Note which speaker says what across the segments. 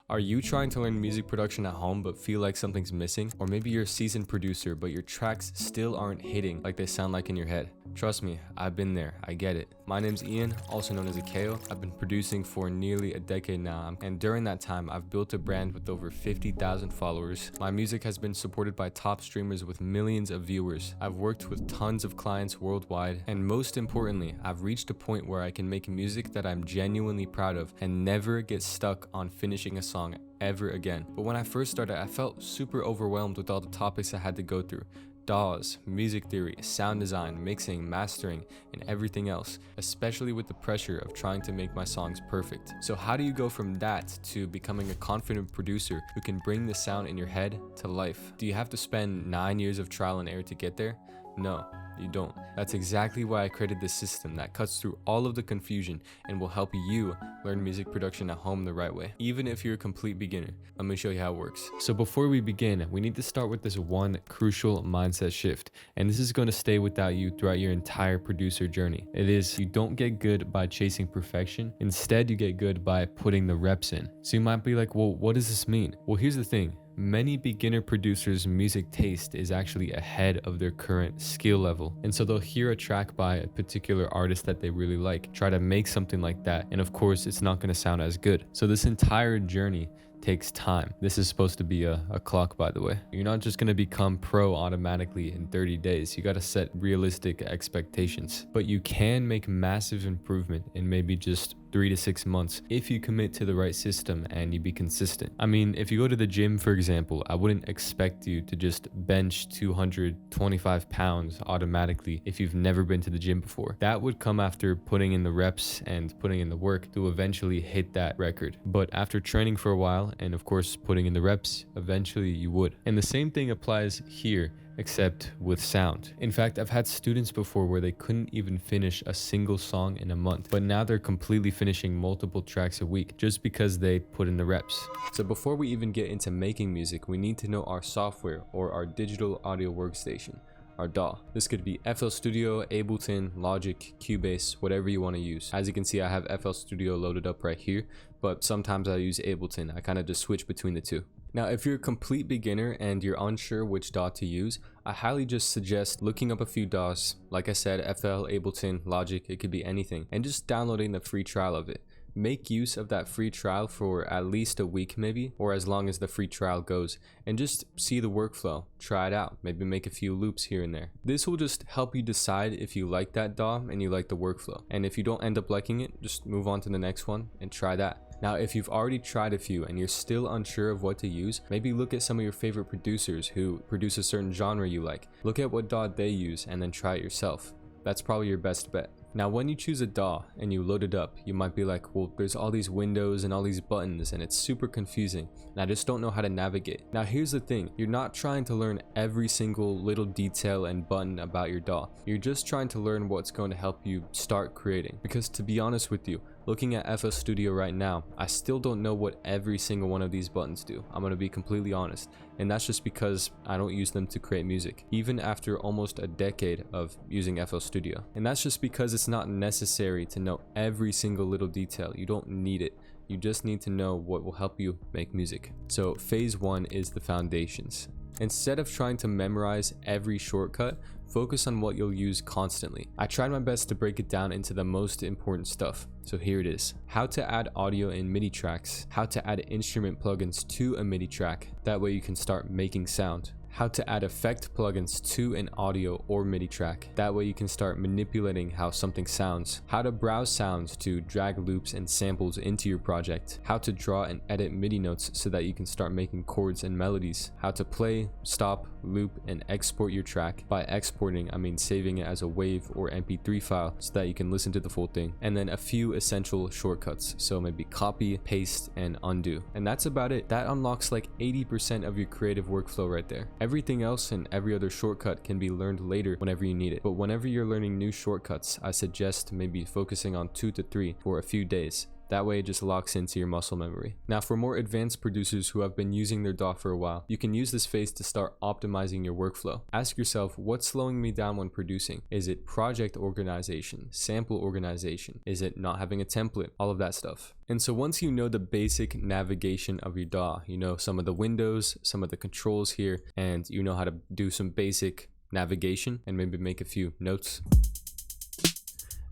Speaker 1: Are you trying to learn music production at home but feel like something's missing? Or maybe you're a seasoned producer but your tracks still aren't hitting like they sound like in your head? Trust me, I've been there, I get it. My name's Ian, also known as Akeo. I've been producing for nearly a decade now, and during that time, I've built a brand with over 50,000 followers. My music has been supported by top streamers with millions of viewers. I've worked with tons of clients worldwide, and most importantly, I've reached a point where I can make music that I'm genuinely proud of and never get stuck on finishing a song ever again. But when I first started, I felt super overwhelmed with all the topics I had to go through. DAWs, music theory, sound design, mixing, mastering, and everything else, especially with the pressure of trying to make my songs perfect. So how do you go from that to becoming a confident producer who can bring the sound in your head to life? Do you have to spend 9 years of trial and error to get there? No, you don't. That's exactly why I created this system that cuts through all of the confusion and will help you learn music production at home the right way, even if you're a complete beginner. Let me show you how it works. So before we begin, we need to start with this one crucial mindset shift, and this is going to stay without you throughout your entire producer journey. It is, you don't get good by chasing perfection. Instead, you get good by putting the reps in. So you might be like, well, what does this mean? Well, here's the thing. Many beginner producers' music taste is actually ahead of their current skill level. And so they'll hear a track by a particular artist that they really like, try to make something like that, and of course it's not going to sound as good. So this entire journey takes time. This is supposed to be a clock, by the way. You're not just going to become pro automatically in 30 days. You got to set realistic expectations. But you can make massive improvement in maybe just 3 to 6 months if you commit to the right system and you be consistent. I mean, if you go to the gym, for example, I wouldn't expect you to just bench 225 pounds automatically if you've never been to the gym before. That would come after putting in the reps and putting in the work to eventually hit that record. But after training for a while and of course putting in the reps, eventually you would. And the same thing applies here, except with sound. In fact, I've had students before where they couldn't even finish a single song in a month, but now they're completely finishing multiple tracks a week just because they put in the reps. So before we even get into making music, we need to know our software, or our digital audio workstation, our DAW. This could be FL Studio, Ableton, Logic, Cubase, whatever you want to use. As you can see, I have FL Studio loaded up right here, but sometimes I use Ableton. I kind of just switch between the two. Now, if you're a complete beginner and you're unsure which DAW to use, I highly just suggest looking up a few DAWs. Like I said, FL, Ableton, Logic, it could be anything, and just downloading the free trial of it. Make use of that free trial for at least a week maybe, or as long as the free trial goes, and just see the workflow, try it out, maybe make a few loops here and there. This will just help you decide if you like that DAW and you like the workflow, and if you don't end up liking it, just move on to the next one and try that. Now, if you've already tried a few and you're still unsure of what to use, maybe look at some of your favorite producers who produce a certain genre you like. Look at what DAW they use and then try it yourself. That's probably your best bet. Now, when you choose a DAW and you load it up, you might be like, well, there's all these windows and all these buttons and it's super confusing and I just don't know how to navigate. Now, here's the thing. You're not trying to learn every single little detail and button about your DAW. You're just trying to learn what's going to help you start creating. Because to be honest with you, looking at FL Studio right now, I still don't know what every single one of these buttons do. I'm going to be completely honest. And that's just because I don't use them to create music, even after almost a decade of using FL Studio. And that's just because it's not necessary to know every single little detail. You don't need it. You just need to know what will help you make music. So phase 1 is the foundations. Instead of trying to memorize every shortcut, focus on what you'll use constantly. I tried my best to break it down into the most important stuff. So here it is. How to add audio in MIDI tracks. How to add instrument plugins to a MIDI track. That way you can start making sound. How to add effect plugins to an audio or MIDI track. That way you can start manipulating how something sounds. How to browse sounds to drag loops and samples into your project. How to draw and edit MIDI notes so that you can start making chords and melodies. How to play, stop, loop, and export your track. By exporting, I mean saving it as a WAV or MP3 file so that you can listen to the full thing. And then a few essential shortcuts. So maybe copy, paste, and undo. And that's about it. That unlocks like 80% of your creative workflow right there. Everything else and every other shortcut can be learned later whenever you need it. But whenever you're learning new shortcuts, I suggest maybe focusing on 2 to 3 for a few days. That way it just locks into your muscle memory. Now for more advanced producers who have been using their DAW for a while, you can use this phase to start optimizing your workflow. Ask yourself, what's slowing me down when producing? Is it project organization, sample organization? Is it not having a template? All of that stuff. And so once you know the basic navigation of your DAW, you know some of the windows, some of the controls here, and you know how to do some basic navigation and maybe make a few notes.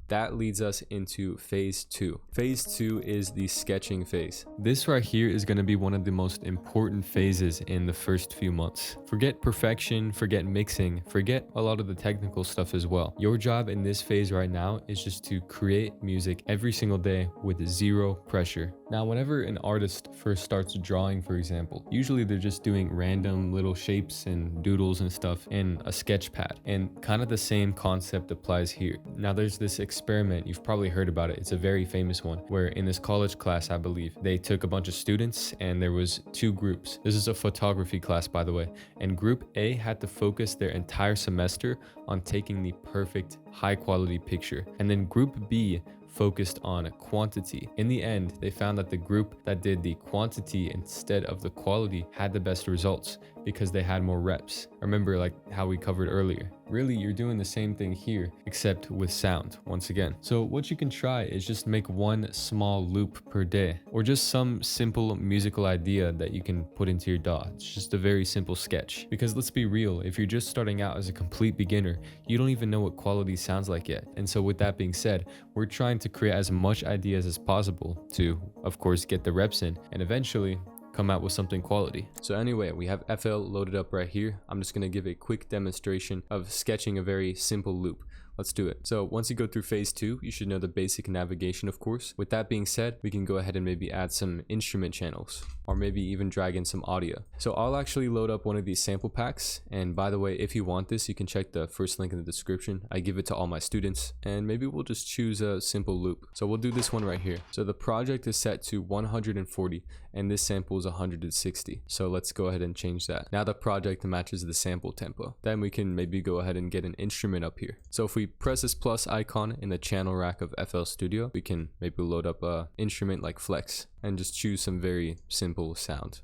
Speaker 1: That leads us into phase 2. Phase 2 is the sketching phase. This right here is going to be one of the most important phases in the first few months. Forget perfection, forget mixing, forget a lot of the technical stuff as well. Your job in this phase right now is just to create music every single day with zero pressure. Now, whenever an artist first starts drawing, for example, usually they're just doing random little shapes and doodles and stuff in a sketch pad. And kind of the same concept applies here. Now, there's this experiment, you've probably heard about it. It's a very famous one where in this college class, I believe, they took a bunch of students and there was 2 groups. This is a photography class, by the way. And group A had to focus their entire semester on taking the perfect high quality picture. And then group B focused on quantity. In the end, they found that the group that did the quantity instead of the quality had the best results because they had more reps. Remember, like how we covered earlier. Really, you're doing the same thing here, except with sound, once again. So what you can try is just make one small loop per day, or just some simple musical idea that you can put into your DAW. It's just a very simple sketch. Because let's be real, if you're just starting out as a complete beginner, you don't even know what quality sounds like yet. And so with that being said, we're trying to create as much ideas as possible to, of course, get the reps in, and eventually come out with something quality. So anyway, we have FL loaded up right here. I'm just gonna give a quick demonstration of sketching a very simple loop. Let's do it. So once you go through phase 2, you should know the basic navigation, of course. With that being said, we can go ahead and maybe add some instrument channels, or maybe even drag in some audio. So I'll actually load up one of these sample packs. And by the way, if you want this, you can check the first link in the description. I give it to all my students, and maybe we'll just choose a simple loop. So we'll do this one right here. So the project is set to 140 and this sample is 160. So let's go ahead and change that. Now the project matches the sample tempo. Then we can maybe go ahead and get an instrument up here. So if we press this plus icon in the channel rack of FL Studio, we can maybe load up a instrument like Flex and just choose some very simple sound.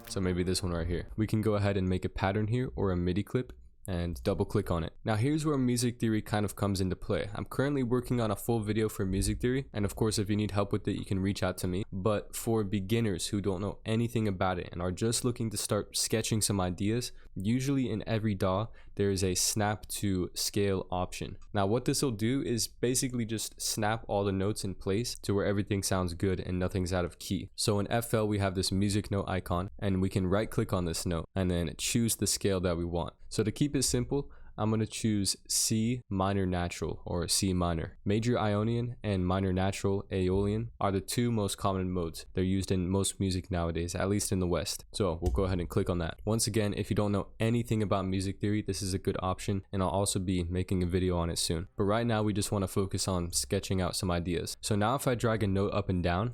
Speaker 1: So maybe this one right here. We can go ahead and make a pattern here or a MIDI clip and double click on it. Now here's where music theory kind of comes into play. I'm currently working on a full video for music theory, and of course if you need help with it you can reach out to me. But for beginners who don't know anything about it and are just looking to start sketching some ideas, usually in every DAW there is a snap to scale option. Now what this will do is basically just snap all the notes in place to where everything sounds good and nothing's out of key. So in FL we have this music note icon, and we can right click on this note and then choose the scale that we want. So to keep it simple, I'm going to choose C minor natural, or C minor. Major Ionian and minor natural Aeolian are the 2 most common modes. They're used in most music nowadays, at least in the West. So we'll go ahead and click on that. Once again, if you don't know anything about music theory, this is a good option, and I'll also be making a video on it soon. But right now we just want to focus on sketching out some ideas. So now if I drag a note up and down,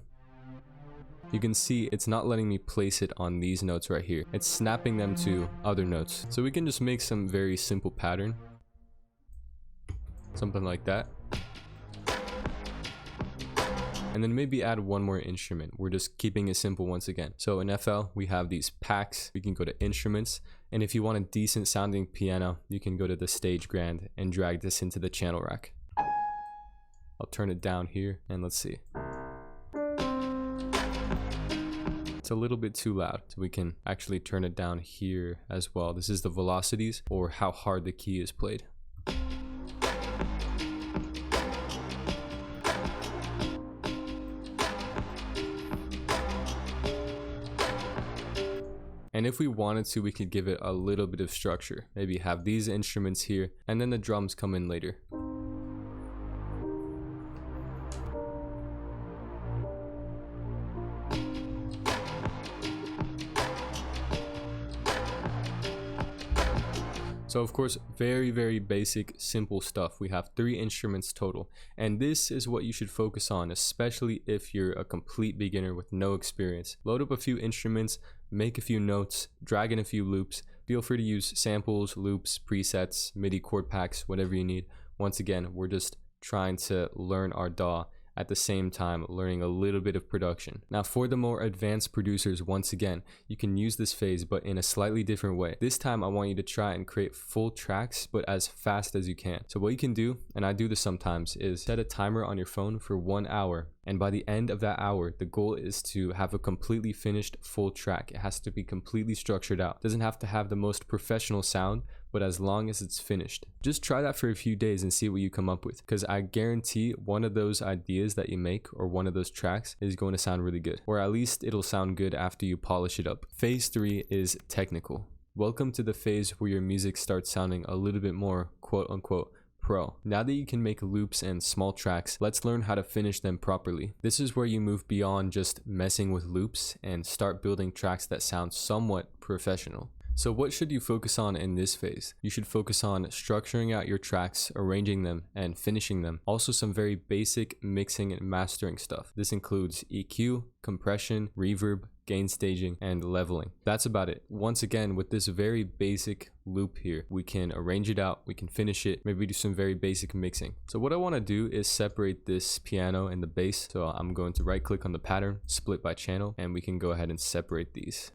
Speaker 1: you can see it's not letting me place it on these notes right here. It's snapping them to other notes. So we can just make some very simple pattern. Something like that. And then maybe add one more instrument. We're just keeping it simple once again. So in FL, we have these packs. We can go to instruments. And if you want a decent sounding piano, you can go to the stage grand and drag this into the channel rack. I'll turn it down here and let's see. It's a little bit too loud, so we can actually turn it down here as well. This is the velocities, or how hard the key is played. And if we wanted to, we could give it a little bit of structure. Maybe have these instruments here, and then the drums come in later. So of course, very basic, simple stuff. We have 3 instruments total. And this is what you should focus on, especially if you're a complete beginner with no experience. Load up a few instruments, make a few notes, drag in a few loops. Feel free to use samples, loops, presets, MIDI chord packs, whatever you need. Once again, we're just trying to learn our DAW at the same time learning a little bit of production. Now for the more advanced producers, once again, you can use this phase but in a slightly different way. This time I want you to try and create full tracks but as fast as you can. So what you can do, and I do this sometimes, is set a timer on your phone for 1 hour, and by the end of that hour the goal is to have a completely finished full track. It has to be completely structured out. It doesn't have to have the most professional sound, but as long as it's finished. Just try that for a few days and see what you come up with, because I guarantee one of those ideas that you make or one of those tracks is going to sound really good, or at least it'll sound good after you polish it up. Phase 3 is technical. Welcome to the phase where your music starts sounding a little bit more quote unquote pro. Now that you can make loops and small tracks, let's learn how to finish them properly. This is where you move beyond just messing with loops and start building tracks that sound somewhat professional. So what should you focus on in this phase? You should focus on structuring out your tracks, arranging them, and finishing them. Also some very basic mixing and mastering stuff. This includes EQ, compression, reverb, gain staging, and leveling. That's about it. Once again, with this very basic loop here, we can arrange it out, we can finish it, maybe do some very basic mixing. So what I want to do is separate this piano and the bass. So I'm going to right click on the pattern, split by channel, and we can go ahead and separate these.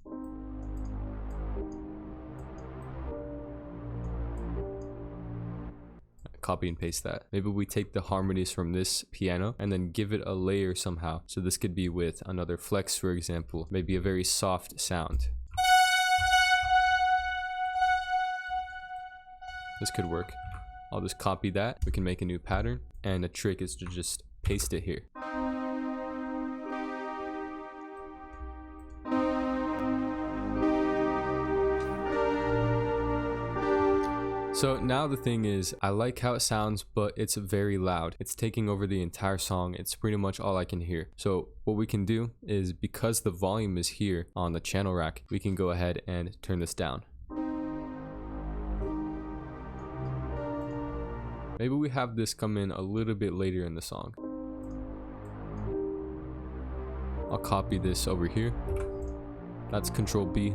Speaker 1: Copy and paste that. Maybe we take the harmonies from this piano and then give it a layer somehow. So this could be with another flex, for example, maybe a very soft sound. This could work. I'll just copy that. We can make a new pattern, and the trick is to just paste it here. So now the thing is, I like how it sounds, but it's very loud. It's taking over the entire song. It's pretty much all I can hear. So what we can do is, because the volume is here on the channel rack, we can go ahead and turn this down. Maybe we have this come in a little bit later in the song. I'll copy this over here. That's Control B.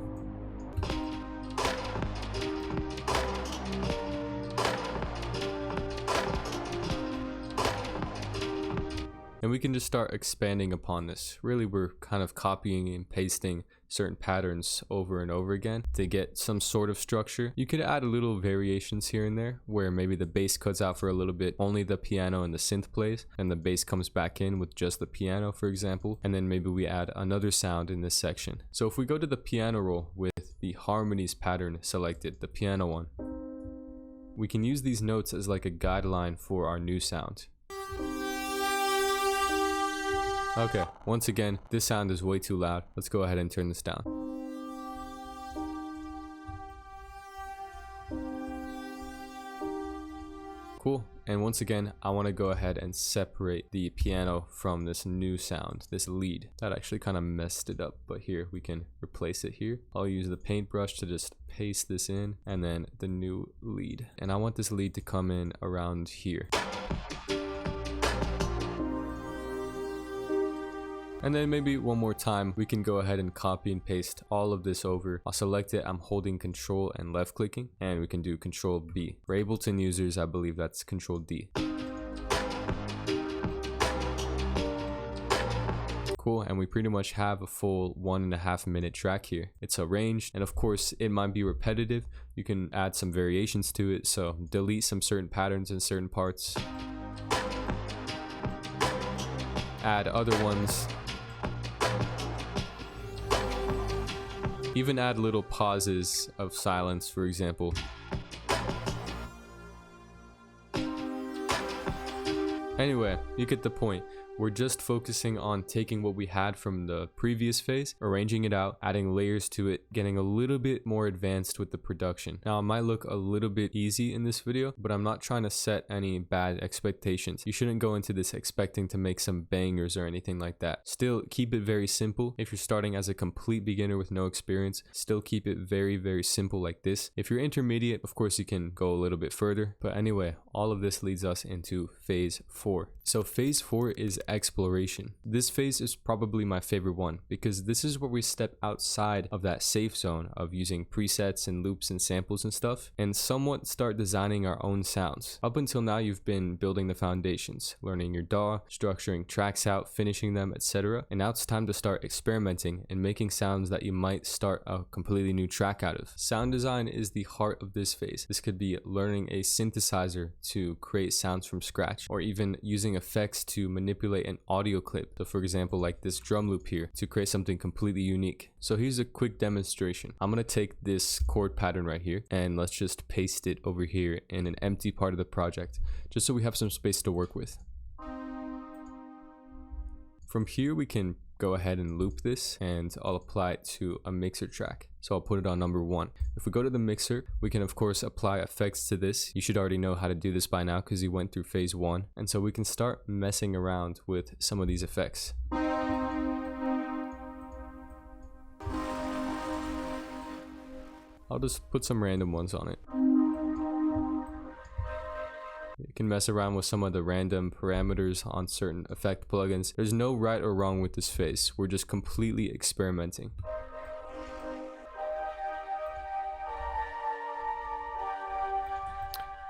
Speaker 1: And we can just start expanding upon this. Really, we're kind of copying and pasting certain patterns over and over again to get some sort of structure. You could add a little variations here and there, where maybe the bass cuts out for a little bit, only the piano and the synth plays, and the bass comes back in with just the piano, for example. And then maybe we add another sound in this section. So if we go to the piano roll with the harmonies pattern selected, the piano one, we can use these notes as like a guideline for our new sound. Okay, once again, this sound is way too loud. Let's go ahead and turn this down. Cool. And once again, I want to go ahead and separate the piano from this new sound, this lead. That actually kind of messed it up, but here we can replace it here. I'll use the paintbrush to just paste this in, and then the new lead. And I want this lead to come in around here. And then maybe one more time, we can go ahead and copy and paste all of this over. I'll select it, I'm holding Control and left clicking, and we can do Control B. For Ableton users, I believe that's Control D. Cool, and we pretty much have a full 1.5 minute track here. It's arranged, and of course it might be repetitive. You can add some variations to it, so delete some certain patterns in certain parts. Add other ones. Even add little pauses of silence, for example. Anyway, you get the point. We're just focusing on taking what we had from the previous phase, arranging it out, adding layers to it, getting a little bit more advanced with the production. Now, it might look a little bit easy in this video, but I'm not trying to set any bad expectations. You shouldn't go into this expecting to make some bangers or anything like that. Still, keep it very simple. If you're starting as a complete beginner with no experience, still keep it very, very simple like this. If you're intermediate, of course, you can go a little bit further. But anyway, all of this leads us into phase 4. So phase 4 is exploration. This phase is probably my favorite one because this is where we step outside of that safe zone of using presets and loops and samples and stuff and somewhat start designing our own sounds. Up until now, you've been building the foundations, learning your DAW, structuring tracks out, finishing them, etc. And now it's time to start experimenting and making sounds that you might start a completely new track out of. Sound design is the heart of this phase. This could be learning a synthesizer to create sounds from scratch, or even using effects to manipulate an audio clip. So for example, like this drum loop here, to create something completely unique. So here's a quick demonstration. I'm gonna take this chord pattern right here and let's just paste it over here in an empty part of the project, just so we have some space to work with. From here, we can go ahead and loop this and I'll apply it to a mixer track. So I'll put it on number 1. If we go to the mixer, we can of course apply effects to this. You should already know how to do this by now because you went through phase 1. And so we can start messing around with some of these effects. I'll just put some random ones on it. You can mess around with some of the random parameters on certain effect plugins. There's no right or wrong with this phase. We're just completely experimenting.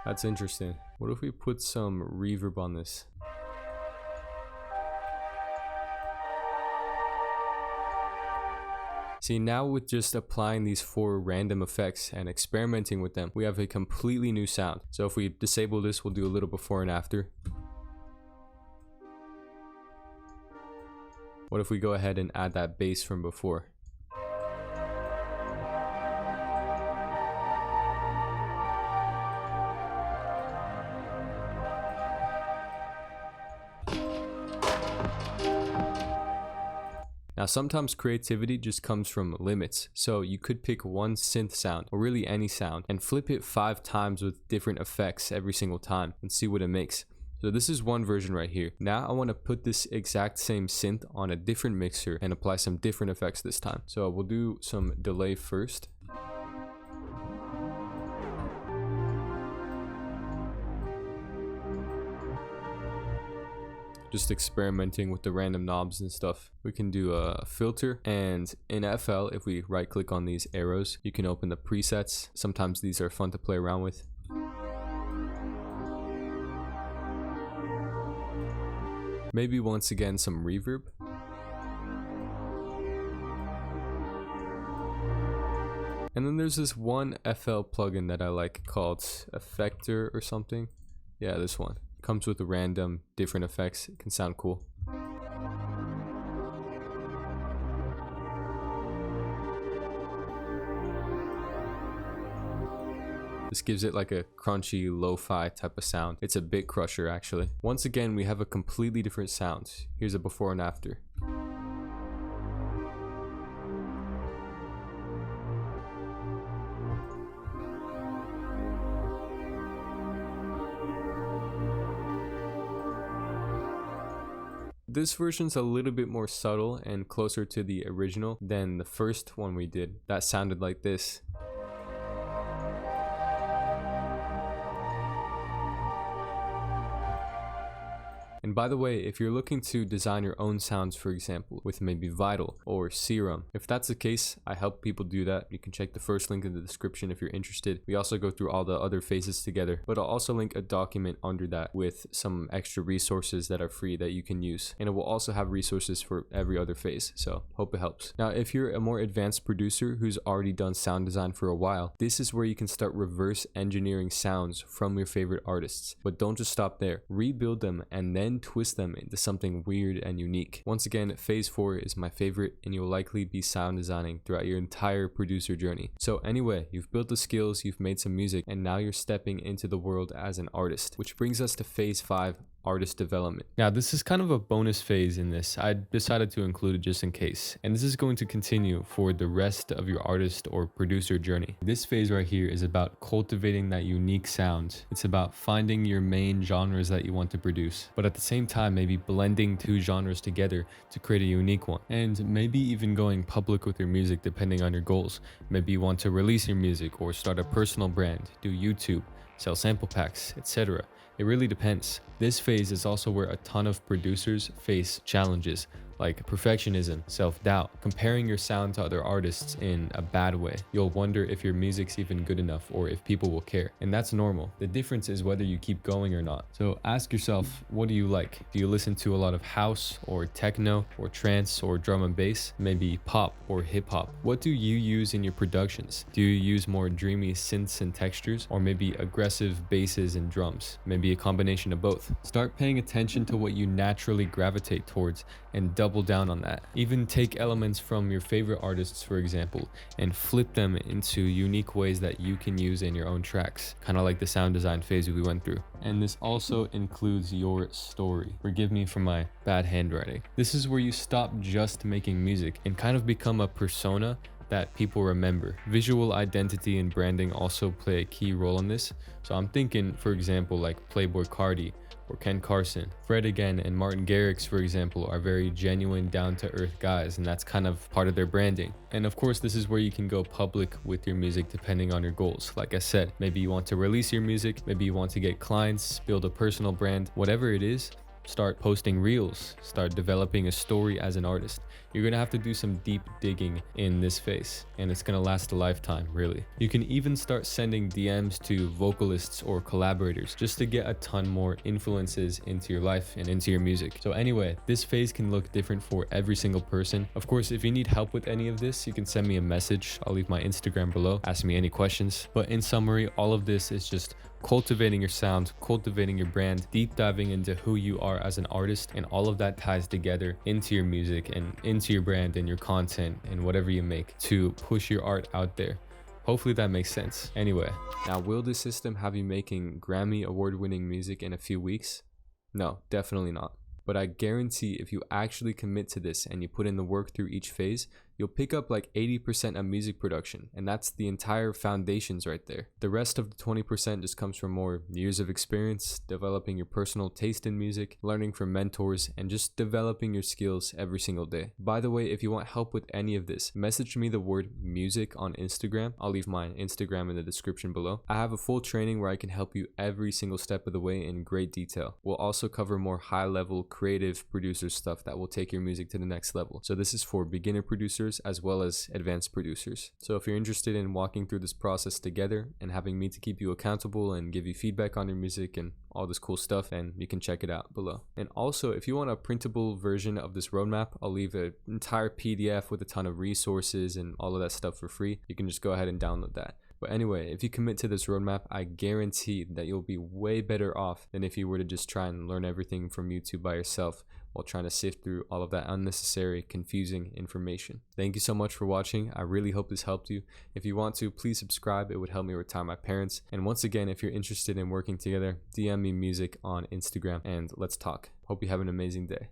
Speaker 1: That's interesting. What if we put some reverb on this? See, now with just applying these 4 random effects and experimenting with them, we have a completely new sound. So if we disable this, we'll do a little before and after. What if we go ahead and add that bass from before? Now, sometimes creativity just comes from limits, so you could pick one synth sound, or really any sound, and flip it 5 times with different effects every single time and see what it makes. So this is one version right here. Now I want to put this exact same synth on a different mixer and apply some different effects this time. So we'll do some delay first. Just experimenting with the random knobs and stuff. We can do a filter, and in FL, if we right click on these arrows, you can open the presets. Sometimes these are fun to play around with. Maybe once again some reverb. And then there's this one FL plugin that I like called Effector or something. Yeah, this one. Comes with random different effects. It can sound cool. This gives it like a crunchy lo-fi type of sound. It's a bit crusher actually. Once again, we have a completely different sound. Here's a before and after. This version's a little bit more subtle and closer to the original than the first one we did. That sounded like this. And by the way, if you're looking to design your own sounds, for example, with maybe Vital or Serum, if that's the case, I help people do that. You can check the first link in the description if you're interested. We also go through all the other phases together, but I'll also link a document under that with some extra resources that are free that you can use. And it will also have resources for every other phase, so hope it helps. Now, if you're a more advanced producer who's already done sound design for a while, this is where you can start reverse engineering sounds from your favorite artists. But don't just stop there. Rebuild them and then twist them into something weird and unique. Once again, phase 4 is my favorite, and you'll likely be sound designing throughout your entire producer journey. So anyway, you've built the skills, you've made some music, and now you're stepping into the world as an artist, which brings us to phase 5, artist development. Now, this is kind of a bonus phase in this. I decided to include it just in case, and this is going to continue for the rest of your artist or producer journey. This phase right here is about cultivating that unique sound. It's about finding your main genres that you want to produce, but at the same time maybe blending 2 genres together to create a unique one, and maybe even going public with your music depending on your goals. Maybe you want to release your music or start a personal brand, do YouTube, sell sample packs, etc. It really depends. This phase is also where a ton of producers face challenges like perfectionism, self-doubt, comparing your sound to other artists in a bad way. You'll wonder if your music's even good enough or if people will care. And that's normal. The difference is whether you keep going or not. So ask yourself, what do you like? Do you listen to a lot of house or techno or trance or drum and bass? Maybe pop or hip hop? What do you use in your productions? Do you use more dreamy synths and textures, or maybe aggressive basses and drums? Maybe a combination of both. Start paying attention to what you naturally gravitate towards and double down on that. Even take elements from your favorite artists, for example, and flip them into unique ways that you can use in your own tracks, kind of like the sound design phase we went through. And this also includes your story. Forgive me for my bad handwriting. This is where you stop just making music and kind of become a persona that people remember. Visual identity and branding also play a key role in this. So I'm thinking, for example, like Playboi Carti or Ken Carson. Fred again and Martin Garrix, for example, are very genuine, down-to-earth guys, and that's kind of part of their branding. And of course, this is where you can go public with your music depending on your goals. Like I said, maybe you want to release your music, maybe you want to get clients, build a personal brand, whatever it is. Start posting reels, start developing a story as an artist. You're gonna have to do some deep digging in this phase, and it's gonna last a lifetime, really. You can even start sending DMs to vocalists or collaborators just to get a ton more influences into your life and into your music. So anyway, this phase can look different for every single person. Of course, if you need help with any of this, you can send me a message. I'll leave my Instagram below. Ask me any questions. But in summary, all of this is just cultivating your sound, cultivating your brand, deep diving into who you are as an artist, and all of that ties together into your music and into your brand and your content and whatever you make to push your art out there. Hopefully that makes sense. Anyway, now will this system have you making Grammy award-winning music in a few weeks? No, definitely not. But I guarantee if you actually commit to this and you put in the work through each phase, you'll pick up like 80% of music production, and that's the entire foundations right there. The rest of the 20% just comes from more years of experience, developing your personal taste in music, learning from mentors, and just developing your skills every single day. By the way, if you want help with any of this, message me the word music on Instagram. I'll leave my Instagram in the description below. I have a full training where I can help you every single step of the way in great detail. We'll also cover more high-level creative producer stuff that will take your music to the next level. So this is for beginner producers as well as advanced producers. So if you're interested in walking through this process together and having me to keep you accountable and give you feedback on your music and all this cool stuff, then you can check it out below. And also, if you want a printable version of this roadmap, I'll leave an entire PDF with a ton of resources and all of that stuff for free. You can just go ahead and download that. But anyway, if you commit to this roadmap, I guarantee that you'll be way better off than if you were to just try and learn everything from YouTube by yourself while trying to sift through all of that unnecessary, confusing information. Thank you so much for watching. I really hope this helped you. If you want to, please subscribe. It would help me retire my parents. And once again, if you're interested in working together, DM me music on Instagram and let's talk. Hope you have an amazing day.